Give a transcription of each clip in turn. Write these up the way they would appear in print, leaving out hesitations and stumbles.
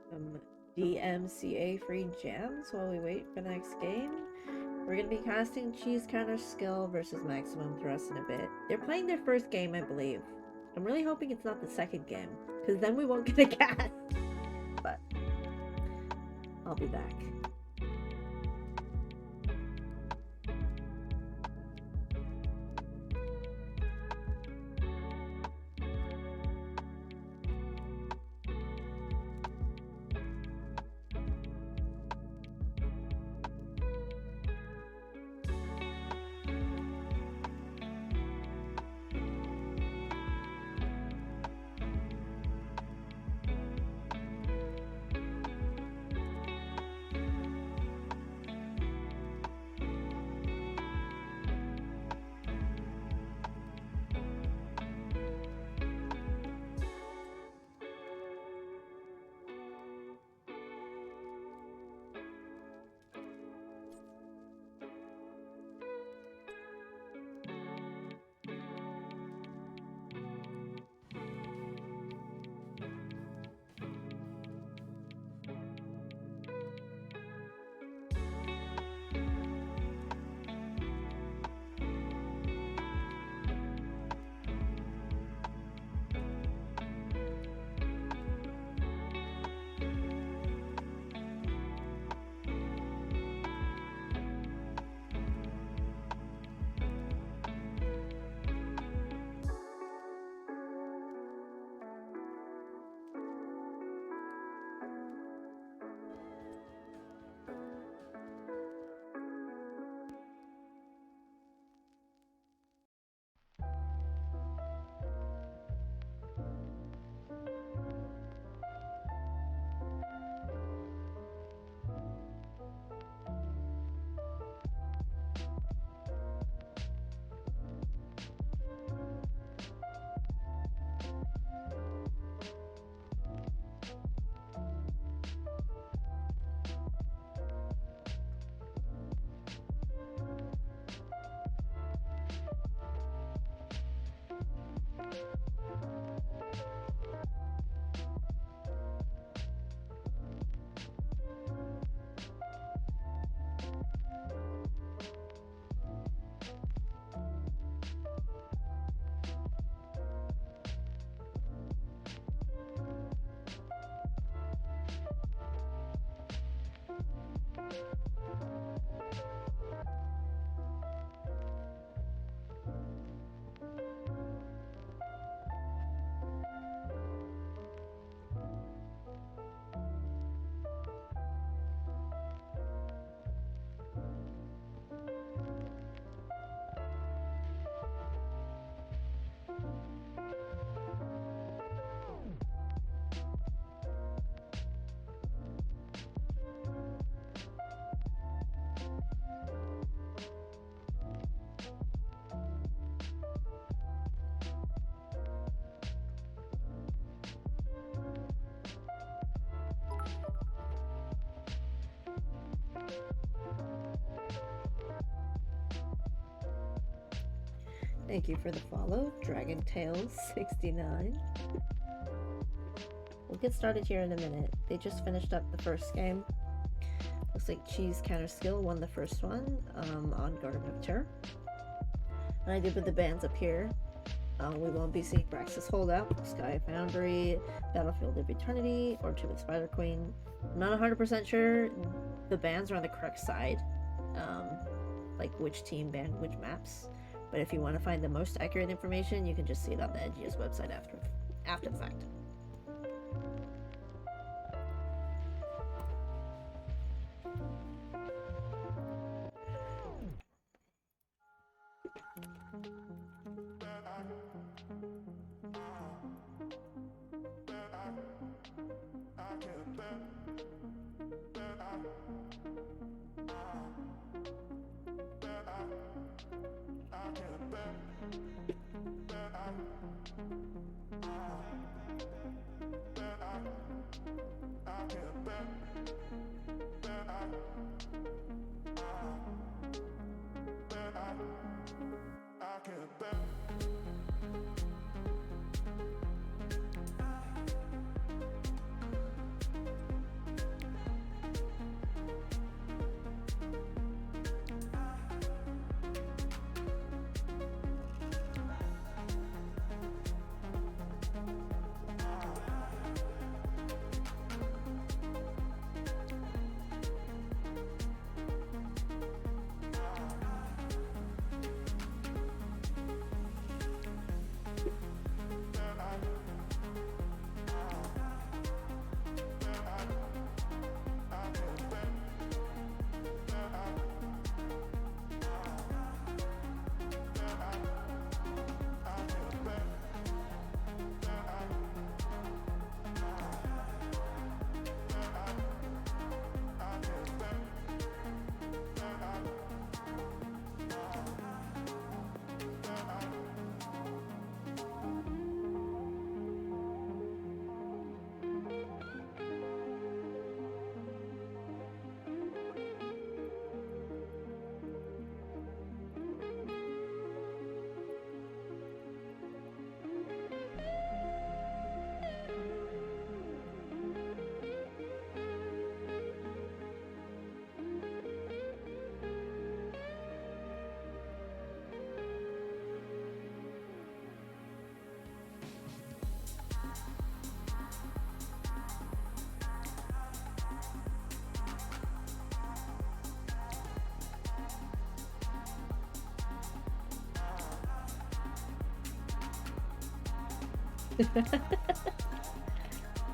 Some DMCA free jams while we wait for the next game. We're going to be casting cheese counter skill versus maximum thrust in a bit. They're playing their first game, I believe. I'm really hoping it's not the second game, because then we won't get a cast. But I'll be back. Thank you for the follow, Dragon Tales 69. We'll get started here in a minute. They just finished up the first game. Looks like Cheese Counter Skill won the first one on Garden of Terror. And I did put the bands up here. We won't be seeing Braxis Holdout, Sky Foundry, Battlefield of Eternity, or Timid Spider Queen. I'm not 100% sure the bands are on the correct side, like which team banned which maps. But if you want to find the most accurate information, you can just see it on the NGS website after the fact.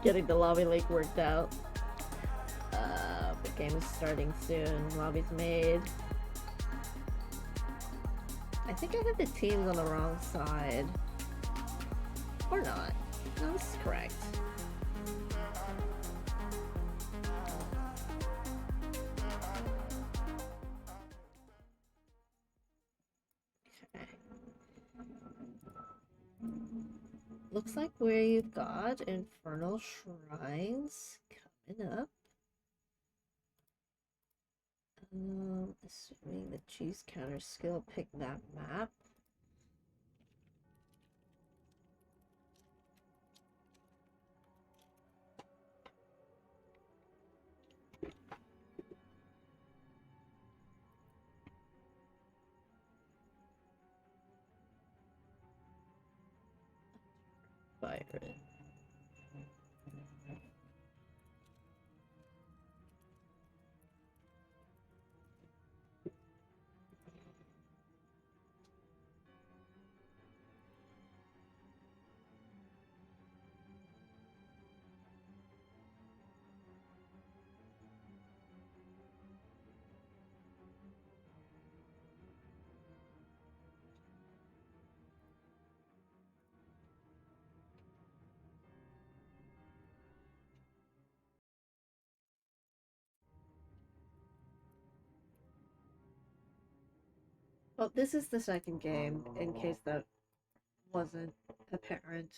Getting the lobby link worked out. The game is starting soon. Lobby's made. I think I have the teams on the wrong side. Or not. No, this is correct. Okay. Looks like we've got Infernal Shrines coming up. Assuming the cheese counter skill picked that map. Byron. Well, this is the second game, in case that wasn't apparent.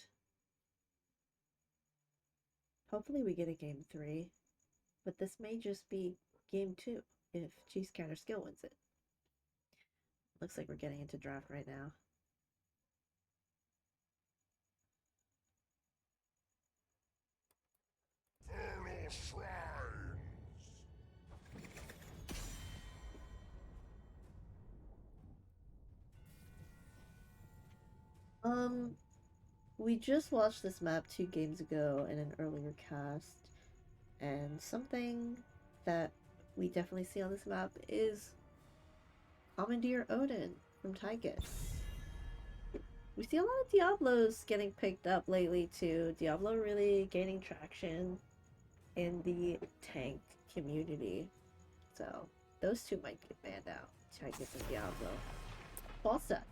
Hopefully we get a game 3, but this may just be game 2 if cheese counter skill wins it. Looks like we're getting into draft right now. We just watched this map 2 games ago in an earlier cast, and something that we definitely see on this map is Commandeer Odin from Tychus. We see a lot of Diablos getting picked up lately too. Diablo really gaining traction in the tank community. So those two might get banned out. Tychus and Diablo. Falstad.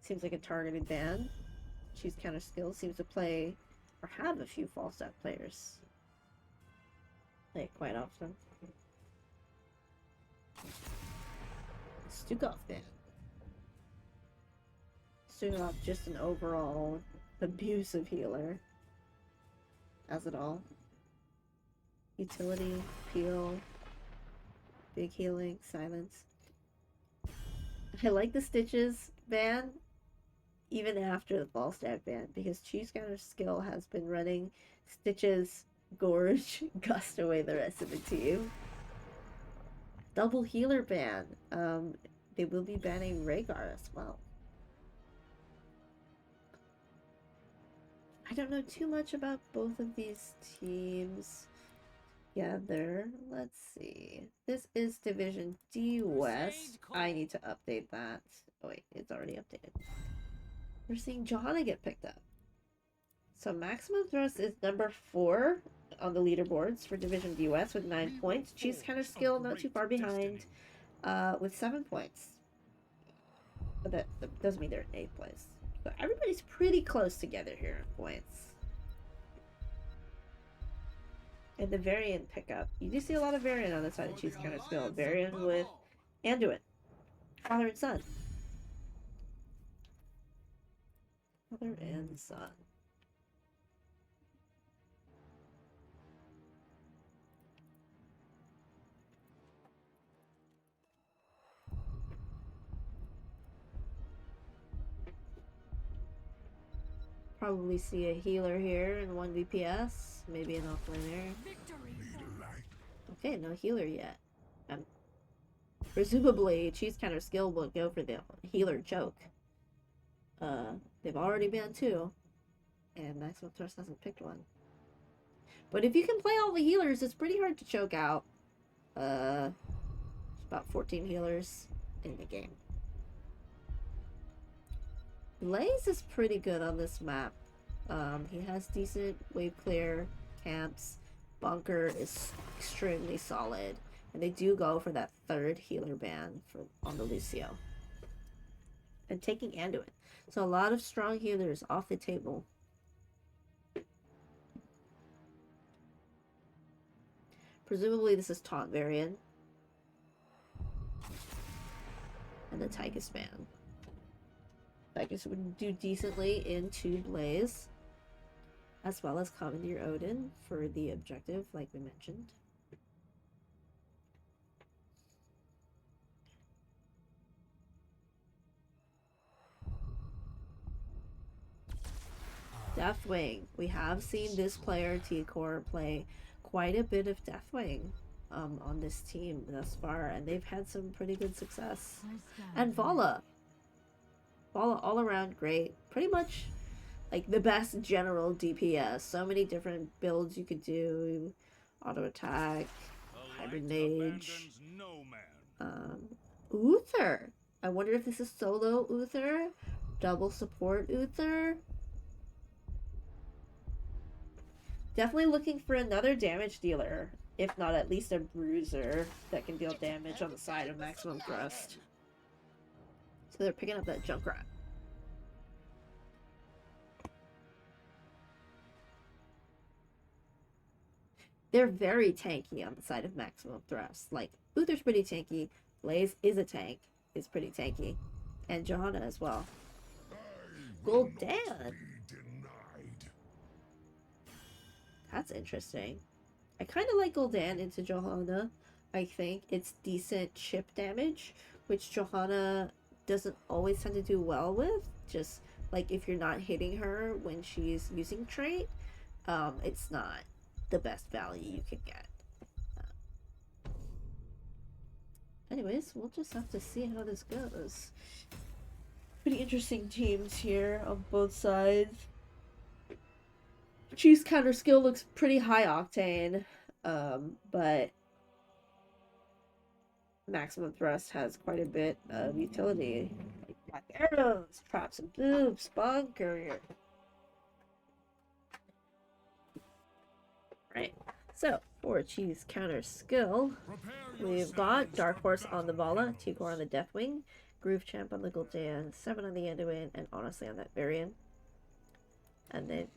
Seems like a targeted ban. She's counter skill. Seems to play or have a few Falstad players. Play it quite often. Stukov ban. Stukov just an overall abusive healer. As it all. Utility, peel, big healing, silence. I like the Stitches ban even after the Falstad ban because Cheese Counter's skill has been running Stitches, Gorge, Gust away the rest of the team. Double healer ban. They will be banning Rhaegar as well. I don't know too much about both of these teams together. Let's see. This is Division D West. I need to update that. Oh wait, it's already updated. We're seeing Johanna get picked up. So maximum thrust is number 4 on the leaderboards for Division D West with 9 points. Cheese Counter skill not too far behind with 7 points. But that doesn't mean they're in 8th place. But everybody's pretty close together here in points. And the Varian pickup. You do see a lot of Varian on the side of Cheese Counter skill. Varian with Anduin. Father and son. Father and son. Probably see a healer here in 1 DPS. Maybe an offlaner. Okay, no healer yet. Presumably, Cheese Counter skill will go for the healer choke. They've already banned 2. And Maximum Thrust hasn't picked one. But if you can play all the healers, it's pretty hard to choke out. There's about 14 healers in the game. Blaze is pretty good on this map. He has decent wave clear camps. Bunker is extremely solid. And they do go for that third healer ban on the Lucio. And taking Anduin. So a lot of strong healers off the table. Presumably this is taunt variant. And the Tychus ban. Tychus would do decently into Blaze. As well as Commandeer Odin for the objective, like we mentioned. Deathwing. We have seen this player, T-Core, play quite a bit of Deathwing on this team thus far, and they've had some pretty good success. And Vala. Vala all around great. Pretty much like the best general DPS. So many different builds you could do. Auto attack, hybrid mage. Uther. I wonder if this is solo Uther, double support Uther. Definitely looking for another damage dealer, if not at least a bruiser that can deal damage on the side of maximum thrust. So they're picking up that Junkrat. They're very tanky on the side of maximum thrust. Like, Uther's pretty tanky. Blaze is a tank. Is pretty tanky. And Johanna as well. Gul'dan. That's interesting. I kind of like Gul'dan into Johanna. I think it's decent chip damage, which Johanna doesn't always tend to do well with. Just like if you're not hitting her when she's using trait, it's not the best value you can get. Anyways, we'll just have to see how this goes. Pretty interesting teams here on both sides. Chief's counter skill looks pretty high octane, but maximum thrust has quite a bit of utility. Like black arrows, traps and boobs, bunker. Right. So, for Chief's counter skill, we've got Dark Horse on the Vala, T-Core on the Deathwing, Groove Champ on the Gul'dan, 7 on the Anduin, and honestly on that variant. And then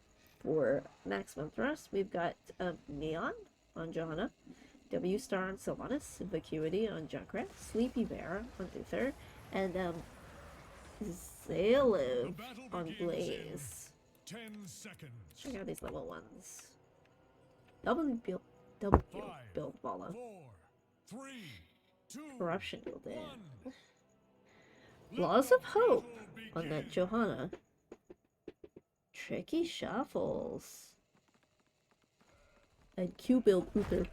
for maximum thrust, we've got Neon on Johanna, W Star on Sylvanas, Vacuity on Junkrat, Sleepy Bear on Uther, and Zalib on Blaze. 10 seconds. Check out these level ones. Double build Vala. 4, 3, 2, Corruption Gul'dan. Laws of Hope on that Johanna. Tricky Shuffles. And Q-Build Uther.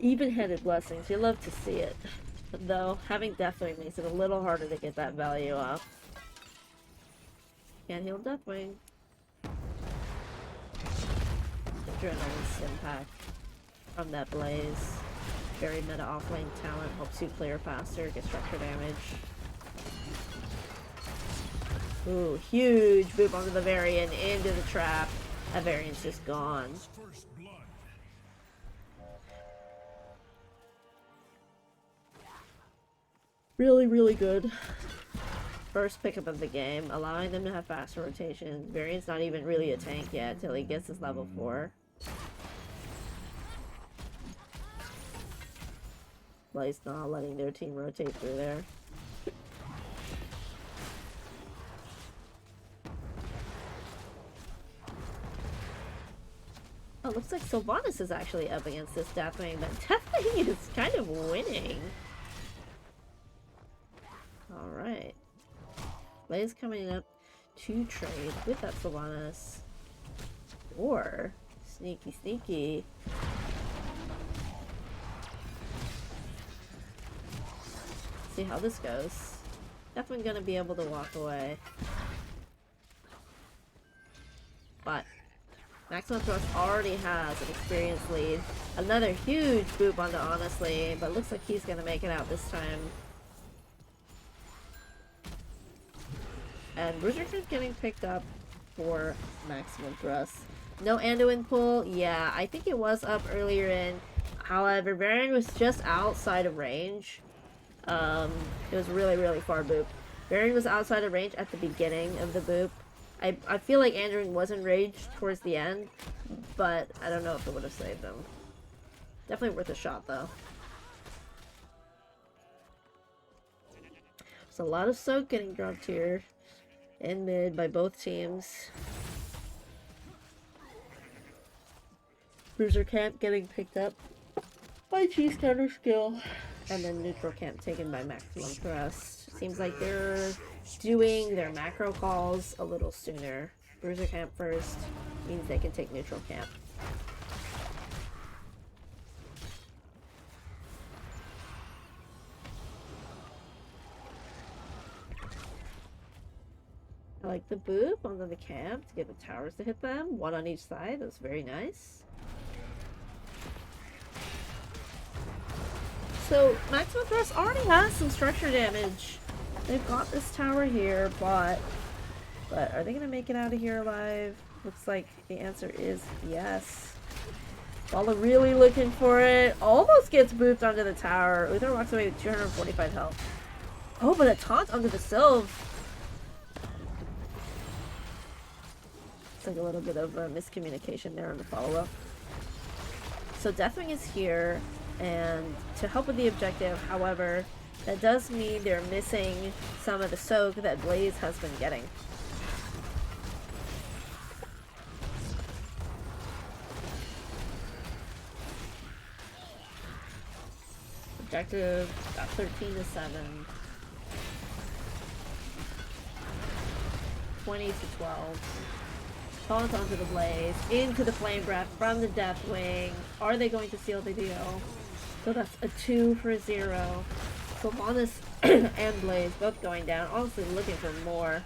Even-headed Blessings. You love to see it. Though, having Deathwing makes it a little harder to get that value up. Can't heal Deathwing. Adrenaline's impact from that Blaze. Very meta offlane talent. Helps you clear faster, get structure damage. Ooh, huge boop onto the variant, into the trap. That variant's just gone. Really, really good. First pickup of the game, allowing them to have faster rotation. Variant's not even really a tank yet till he gets his level 4. Blaze not letting their team rotate through there. Oh, looks like Sylvanas is actually up against this Deathwing, but Deathwing is kind of winning. Alright. Blaze coming up to trade with that Sylvanas. Or, sneaky, sneaky. See how this goes. Definitely gonna be able to walk away. But Maximum Thrust already has an experience lead. Another huge boop onto Honestly, but looks like he's gonna make it out this time. And Bruiser Camp getting picked up for maximum thrust. No Anduin pull. Yeah, I think it was up earlier in. However, Varian was just outside of range. It was really far boop. Varian was outside of range at the beginning of the boop. I feel like Anduin was in range towards the end, but I don't know if it would have saved him. Definitely worth a shot though. There's a lot of soak getting dropped here in mid by both teams. Bruiser Camp getting picked up by Cheese Counter Skill. And then Neutral Camp taken by Maximum Thrust. Seems like they're doing their macro calls a little sooner. Bruiser Camp first means they can take Neutral Camp. I like the boop onto the camp to get the towers to hit them. One on each side. That's very nice. So, Maximum Thrust already has some structure damage. They've got this tower here, but are they going to make it out of here alive? Looks like the answer is yes. Bala really looking for it. Almost gets booped onto the tower. Uther walks away with 245 health. Oh, but a taunt onto the Sylve. It's like a little bit of a miscommunication there on the follow-up. So Deathwing is here. And to help with the objective, however, that does mean they're missing some of the soak that Blaze has been getting. Objective got 13 to 7. 20 to 12. Taunt onto the Blaze, into the Flame Breath from the Deathwing. Are they going to seal the deal? So that's a 2 for 0. Sylvanas and Blaze both going down. Honestly looking for more.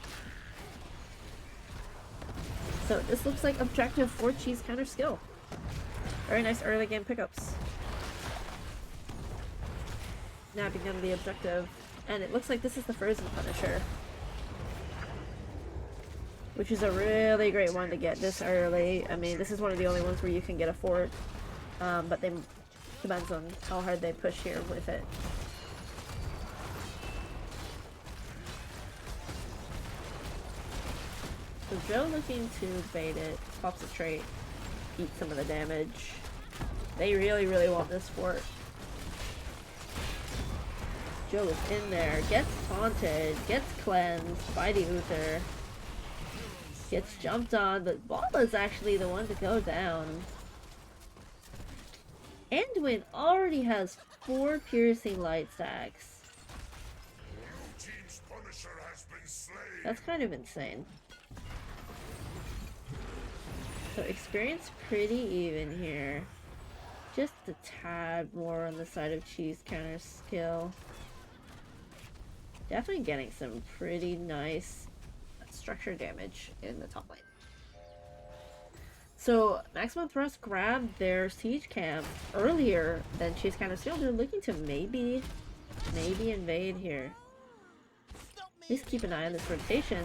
So this looks like objective for Cheese Counter Skill. Very nice early game pickups. Nabbing down the objective. And it looks like this is the Frozen Punisher. Which is a really great one to get this early. I mean, this is one of the only ones where you can get a fort. But they depends on how hard they push here with it. So Joe looking to bait it, pops a trait, eat some of the damage. They really want this fort. Joe is in there, gets taunted, gets cleansed by the Uther. Gets jumped on, but Bala's actually the one to go down. Anduin already has 4 piercing light stacks. That's kind of insane. So experience pretty even here. Just a tad more on the side of Cheese Counter Skill. Definitely getting some pretty nice structure damage in the top lane. So Maximum Thrust grabbed their siege camp earlier than Cheese Counter Skill. They're looking to maybe invade here. Please keep an eye on this rotation.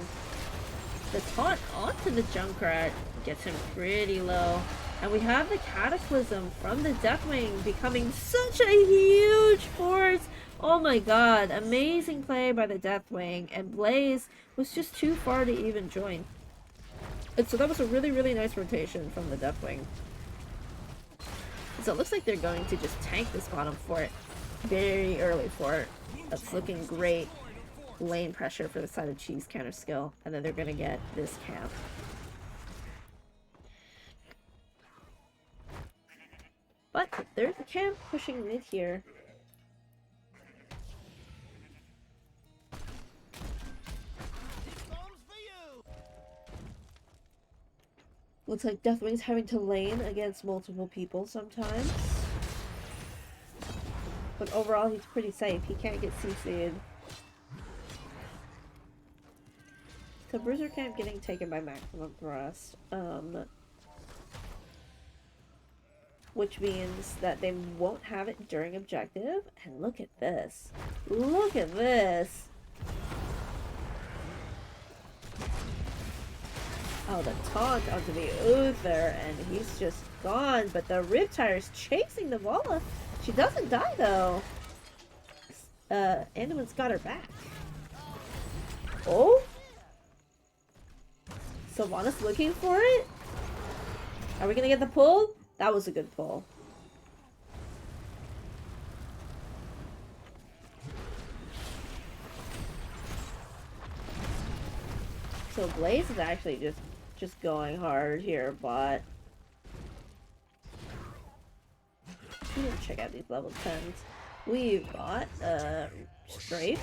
The taunt onto the Junkrat gets him pretty low. And we have the Cataclysm from the Deathwing becoming such a huge force. Oh my god, amazing play by the Deathwing. And Blaze was just too far to even join. And so that was a really nice rotation from the Deathwing. So it looks like they're going to just tank this bottom fort very early for it. That's looking great. Lane pressure for the side of Cheese Counter Skill. And then they're going to get this camp. But there's a camp pushing mid here. Looks like Deathwing's having to lane against multiple people sometimes. But overall, he's pretty safe. He can't get CC'd. So Bruiser Camp getting taken by Maximum Thrust. Which means that they won't have it during objective. And look at this. Look at this. Oh, the taunt onto the Uther, and he's just gone. But the Riptire's chasing the Vola. She doesn't die though. Anduin's got her back. Oh? Sylvanas looking for it? Are we gonna get the pull? That was a good pull. So Blaze is actually just going hard here, but we didn't check out these level 10s. We've got Strafe,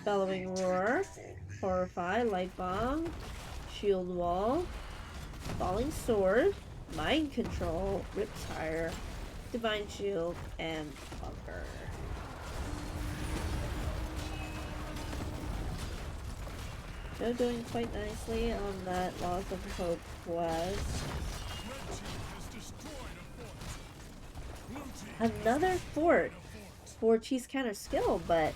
Bellowing Roar, Horrify, Light Bomb, Shield Wall, Falling Sword, Mind Control, Riptire, Divine Shield, and Bunker. They're doing quite nicely on that Loss of Hope quest. Another fort for Cheese Counter skill, but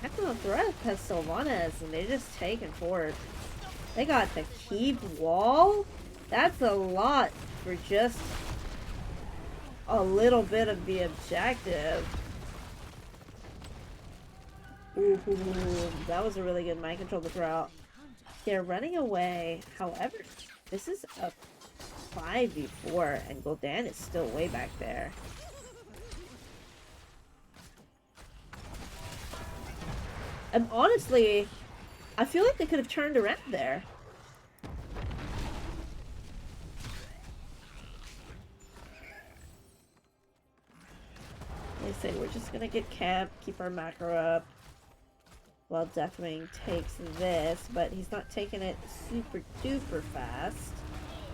Echo Threat has Sylvanas and they're just taking fort. They got the keep wall? That's a lot for just a little bit of the objective. Ooh, that was a really good mind control to throw out. They're running away. However, this is a 5v4 and Gul'dan is still way back there. And honestly, I feel like they could have turned around there. They say we're just gonna get camp, keep our macro up. While Deathwing takes this, but he's not taking it super duper fast.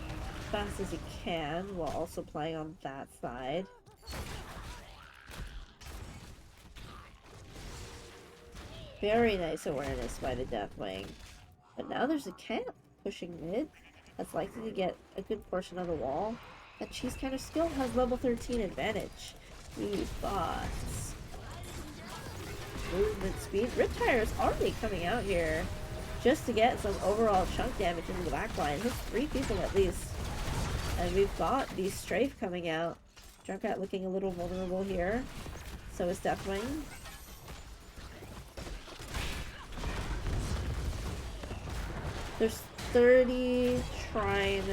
As fast as he can, while also playing on that side. Very nice awareness by the Deathwing. But now there's a camp pushing mid that's likely to get a good portion of the wall. That Cheese Counter skill has level 13 advantage. We've got movement speed. Riptire is already coming out here just to get some overall chunk damage into the back line. Hits 3 people at least. And we've got the Strafe coming out. Junkrat looking a little vulnerable here. So is Deathwing. There's 30 Shrine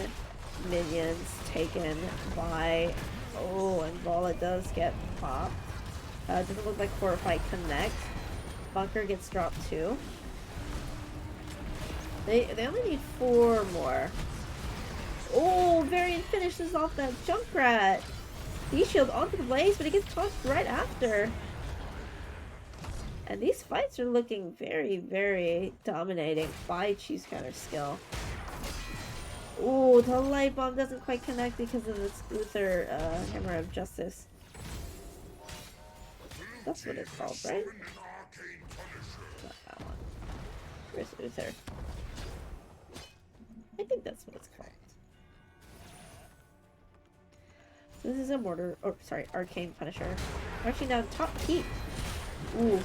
minions taken by... Oh, and Vola does get popped. Doesn't look like Horrify connect. Bunker gets dropped too. They only need 4 more. Oh, Varian finishes off that Junkrat. D-shield onto the Blaze, but he gets tossed right after. And these fights are looking very, very dominating by Cheese Counter skill. Oh, the Light Bomb doesn't quite connect because of this Uther Hammer of Justice. That's what it's called, right? Not that one. Where's Uther? I think that's what it's called. So this is a Mortar, oh sorry, Arcane Punisher. Marching down top keep. Ooh.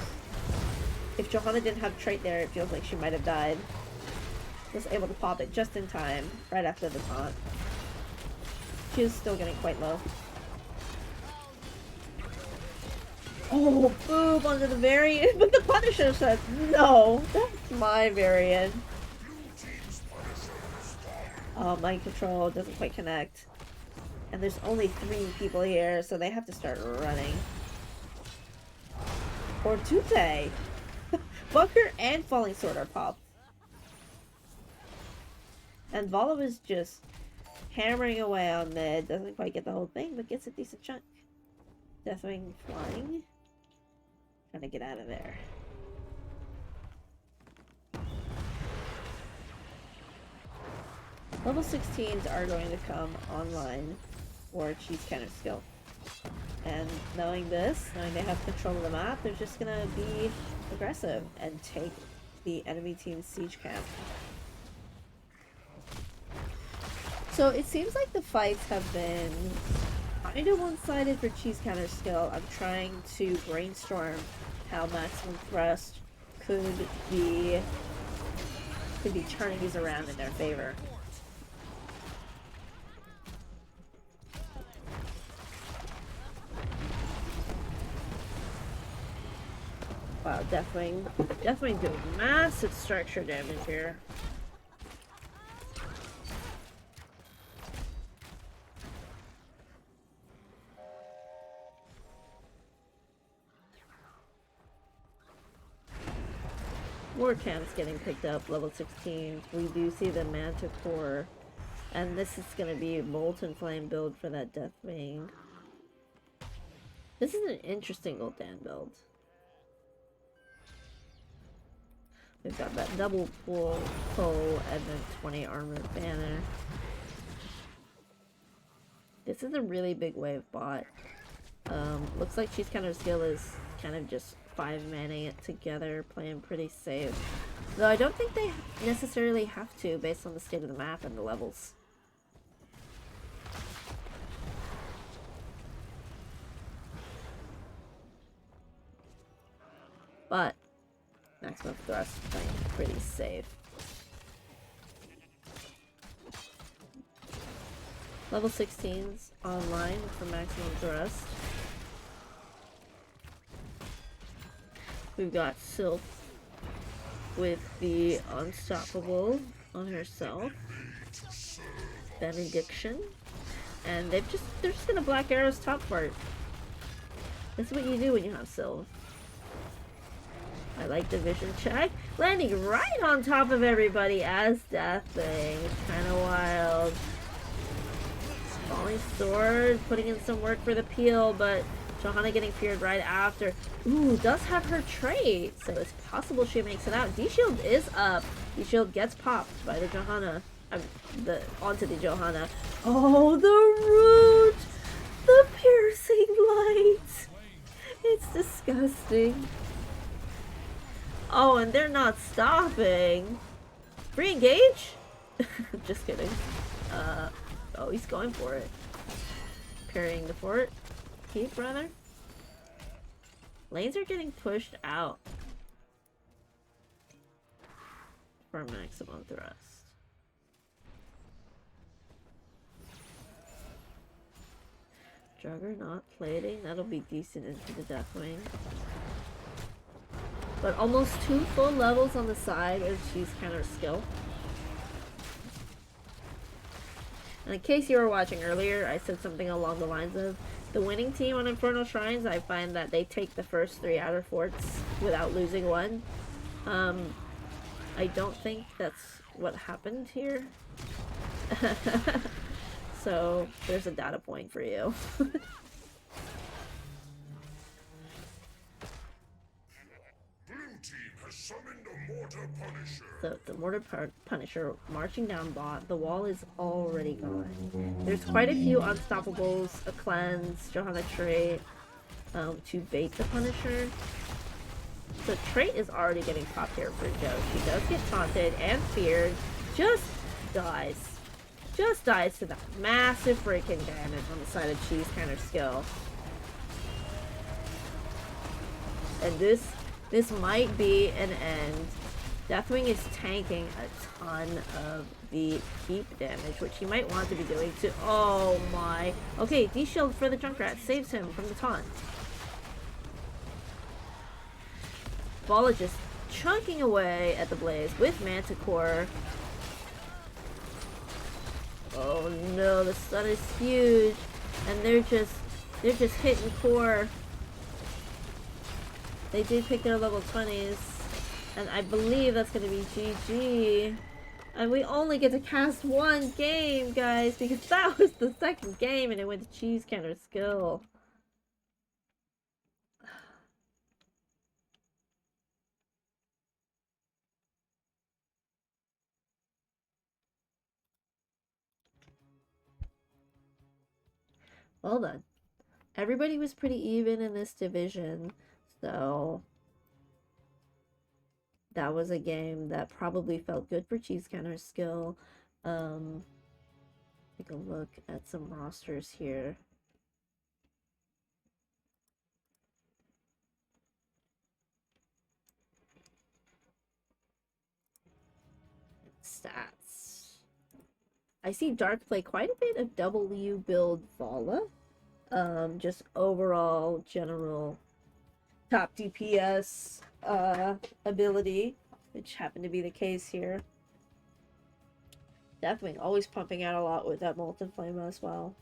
If Johanna didn't have trait there, it feels like she might have died. Was able to pop it just in time, right after the taunt. She was still getting quite low. Oh, boom, onto the Varian, but the Punisher said, no, that's my Varian. Oh, mind control doesn't quite connect. And there's only 3 people here, so they have to start running. Or Tute. Bunker and Falling Sword are popped. And Vola is just hammering away on mid. Doesn't quite get the whole thing, but gets a decent chunk. Deathwing flying. Trying to get out of there. Level 16s are going to come online for Cheese Counter skill. And knowing this, knowing they have control of the map, they're just gonna be aggressive and take the enemy team's siege camp. So it seems like the fights have been kind of one-sided for Cheese Counter skill. I'm trying to brainstorm how Maximum Thrust could be could be turning these around in their favor. Wow, Deathwing doing massive structure damage here. More camps getting picked up, level 16. We do see the Manticore, and this is going to be a Molten Flame build for that Deathwing. This is an interesting Gul'dan build. We've got that double pull, and then 20 armor banner. This is a really big wave bot. Looks like Cheese Counter skill is kind of just 5-manning it together, playing pretty safe. Though I don't think they necessarily have to, based on the state of the map and the levels. But maximum thrust playing pretty safe. Level 16's online for maximum thrust. We've got Sylph with the Unstoppable on herself. Benediction. And they're just gonna Black Arrow's top part. That's what you do when you have Sylph. I like the vision check. Landing right on top of everybody as Deathwing. It's kind of wild. Falling Sword, putting in some work for the peel, but Johanna getting feared right after. Ooh, does have her trait, so it's possible she makes it out. D-Shield is up. D-Shield gets popped by the Johanna. Onto the Johanna. Oh, the root! The piercing light! It's disgusting. Oh, and they're not stopping. Free engage? Just kidding. Oh, he's going for it. Parrying the fort. Keep, rather. Lanes are getting pushed out. For maximum thrust. Juggernaut plating. That'll be decent into the Deathwing. But almost 2 full levels on the side of Cheese Counter skill. And in case you were watching earlier, I said something along the lines of the winning team on Infernal Shrines. I find that they take the first 3 outer forts without losing one. I don't think that's what happened here. So there's a data point for you. So the Mortar Punisher marching down bot. The wall is already gone. There's quite a few Unstoppables, a cleanse, Johanna trait to bait the Punisher. The trait is already getting popped here for Jo. She does get taunted and feared. Just dies. Just dies to that massive freaking damage on the side of Cheese Counter skill. And this might be an end. Deathwing is tanking a ton of the keep damage, which he might want to be doing to... Oh my... Okay, D-Shield for the Junkrat saves him from the taunt. Bala just chunking away at the Blaze with Manticore. Oh no, the stun is huge. And they're just hitting core. They did pick their level 20s. And I believe that's going to be GG. And we only get to cast 1 game, guys, because that was the second game and it went to Cheese Counter skill. Well done. Everybody was pretty even in this division, so that was a game that probably felt good for Cheese Counter skill. Take a look at some rosters here. I see Dark play quite a bit of W build Vala. Just overall general top DPS ability, which happened to be the case here. Definitely always pumping out a lot with that Molten Flame as well.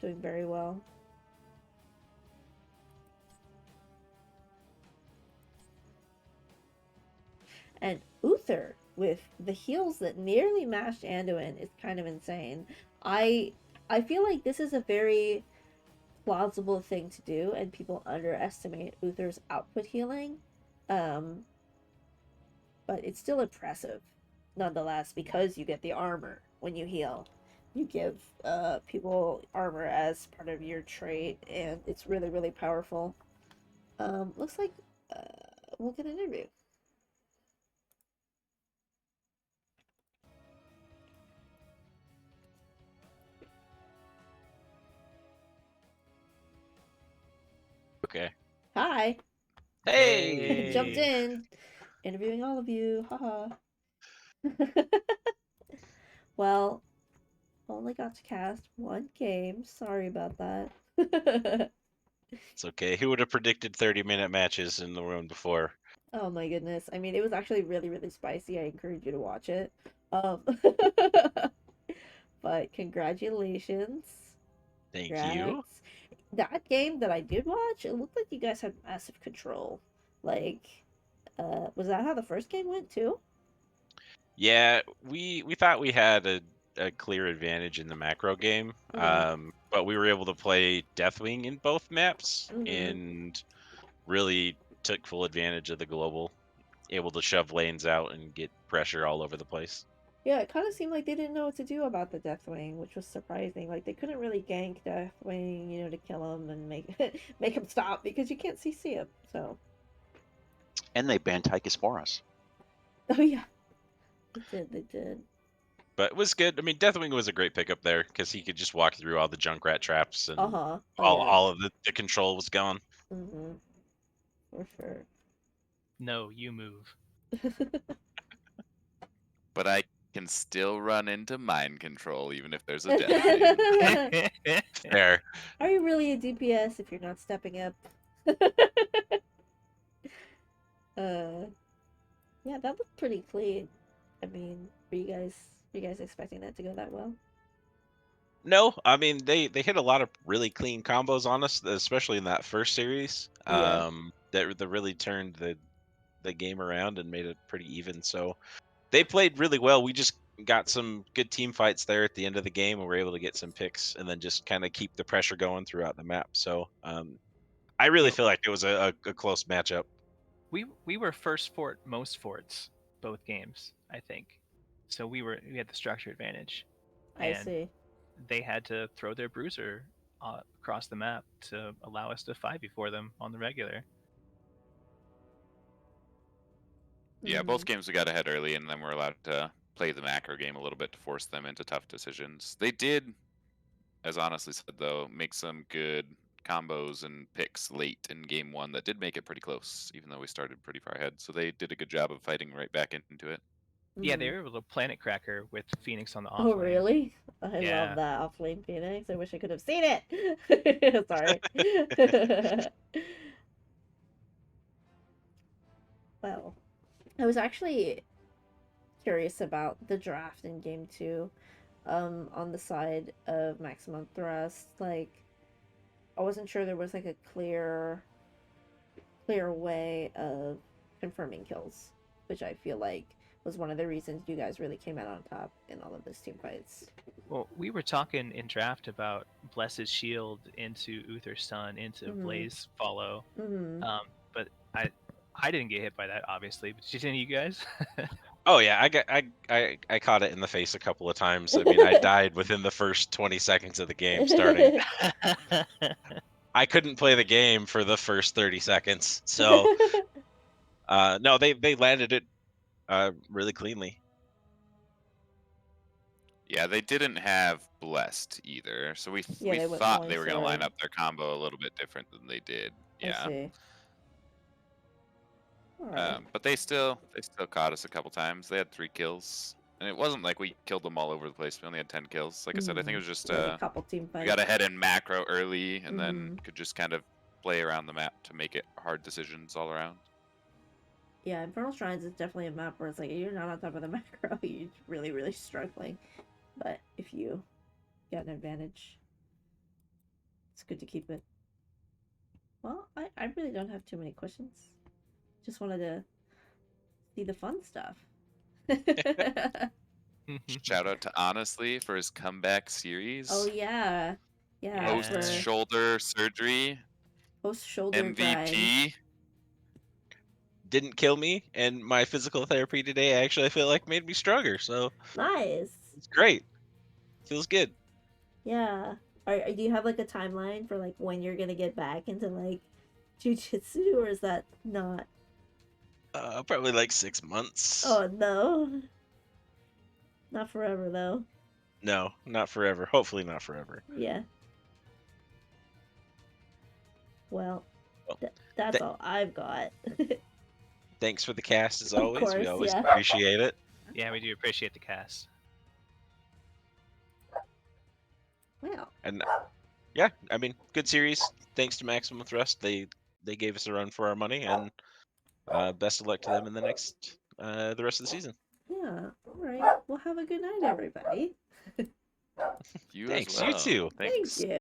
Doing very well. And Uther with the heals that nearly matched Anduin is kind of insane. I I feel like this is a very plausible thing to do, and people underestimate Uther's output healing. Um, but it's still impressive nonetheless because you get the armor when you heal. You give people armor as part of your trait, and it's really, really powerful. Looks like uh, we'll get an interview. Okay. Hi. Jumped Hey. in, interviewing all of you. Haha. Well, only got to cast one game. Sorry about that. It's okay. Who would have predicted 30-minute matches in the room before? Oh my goodness. I mean, it was actually really, really spicy. I encourage you to watch it. Um, but congratulations. Thank you. Congrats. That game that I did watch, it looked like you guys had massive control. Like, was that how the first game went too? Yeah, we thought we had a clear advantage in the macro game, Mm, but we were able to play Deathwing in both maps mm-hmm. and really took full advantage of the global, able to shove lanes out and get pressure all over the place. Yeah, it kind of seemed like they didn't know what to do about the Deathwing, which was surprising. Like they couldn't really gank Deathwing, to kill him and make make him stop because you can't CC him. So, And they banned Tychus for us. oh yeah, they did. They did. But it was good. I mean, Deathwing was a great pickup there because he could just walk through all the Junkrat traps Uh and huh. Oh all yeah. all of the control was gone. Mm-hmm. For sure. No, you move. But I can still run into mind control even if there's a Deathwing. There. Are you really a DPS if you're not stepping up? uh, yeah, that looked pretty clean. I mean, were you guys expecting that to go that well? No, I mean they hit a lot of really clean combos on us, especially in that first series. Yeah. That really turned the game around and made it pretty even. So they played really well. We just got some good team fights there at the end of the game, and we're able to get some picks, and then just kind of keep the pressure going throughout the map. So I really Yeah. feel like it was a close matchup. We were first fort most forts both games, I think. So we had the structure advantage, I and see. they had to throw their bruiser across the map to allow us to 5v4 them on the regular. Yeah, Mm-hmm. both games we got ahead early, and then we're allowed to play the macro game a little bit to force them into tough decisions. They did, as honestly said though, make some good combos and picks late in game one that did make it pretty close, even though we started pretty far ahead. So they did a good job of fighting right back into it. Yeah, Mm-hmm. they were able to planet cracker with Phoenix on the Oh, off lane. really? I love Yeah. that offlane Phoenix. I wish I could have seen it. Sorry. Well, I was actually curious about the draft in game two. On the side of maximum thrust, like I wasn't sure there was like a clear way of confirming kills, which I feel like was one of the reasons you guys really came out on top in all of those team fights. Well, we were talking in draft about Bless's shield into Uther's Sun into Mm-hmm. Blaze follow. Mm-hmm. But I didn't get hit by that obviously, but did any of you guys? Oh yeah, I caught it in the face a couple of times. I mean, I died within the first 20 seconds of the game starting. I couldn't play the game for the first 30 seconds. So no, they landed it really cleanly. Yeah, they didn't have blessed either, so Yeah, we they went thought falling they were going to line sword. up their combo a little bit different than they did. I Yeah. see. All right. But they still caught us a couple times. They had 3 kills, And it wasn't like we killed them all over the place. We only had 10 kills. Like I said, I think it was just Like a couple team we fights. got ahead in macro early, and then Mhm. could just kind of play around the map to make it hard decisions all around. Yeah, Infernal Shrines is definitely a map where it's like you're not on top of the macro, you're really struggling. But if you get an advantage, it's good to keep it. Well, I really don't have too many questions. Just wanted to see the fun stuff. Shout out to Honestly for his comeback series. Oh yeah, yeah. Post For Post shoulder surgery, post shoulder grind. MVP. Didn't kill me, and my physical therapy today actually I feel like made me stronger. So Nice. it's great. Feels good. Yeah. Do you have like a timeline for like when you're gonna get back into like jujitsu, or is that not? Probably like 6 months. Oh no. Not forever though. No, not forever. Hopefully not forever. Yeah. Well, Well, that's th- all I've got. Thanks for the cast as Of always. We course, always yeah. appreciate it. Yeah, we do appreciate the cast. Well, And yeah, I mean, good series. Thanks to Maximum Thrust, they gave us a run for our money, and best of luck to them in the rest of the season. yeah. All right. Well, have a good night, everybody. You Thanks. as well. You too. Thanks. Thank you.